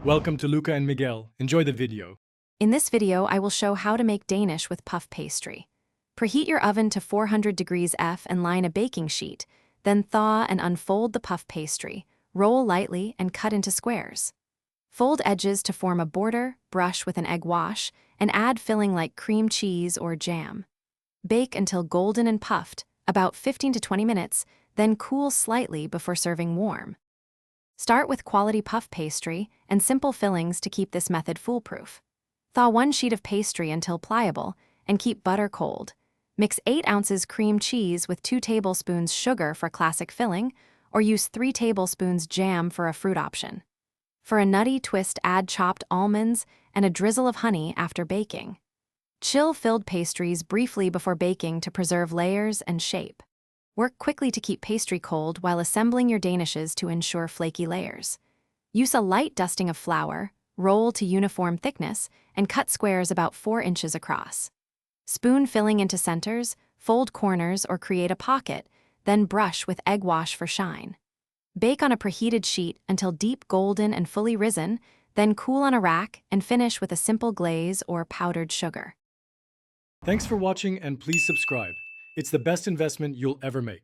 Welcome to Luca and Miguel. Enjoy the video. In this video, I will show how to make Danish with puff pastry. Preheat your oven to 400 degrees F and line a baking sheet, then thaw and unfold the puff pastry, roll lightly and cut into squares. Fold edges to form a border, brush with an egg wash, and add filling like cream cheese or jam. Bake until golden and puffed, about 15 to 20 minutes, then cool slightly before serving warm. Start with quality puff pastry and simple fillings to keep this method foolproof. Thaw one sheet of pastry until pliable and keep butter cold. Mix 8 ounces cream cheese with 2 tablespoons sugar for classic filling, or use 3 tablespoons jam for a fruit option. For a nutty twist, add chopped almonds and a drizzle of honey after baking. Chill filled pastries briefly before baking to preserve layers and shape. Work quickly to keep pastry cold while assembling your danishes to ensure flaky layers. Use a light dusting of flour, roll to uniform thickness, and cut squares about 4 inches across. Spoon filling into centers, fold corners or create a pocket, then brush with egg wash for shine. Bake on a preheated sheet until deep golden and fully risen, then cool on a rack and finish with a simple glaze or powdered sugar. Thanks for watching and please subscribe. It's the best investment you'll ever make.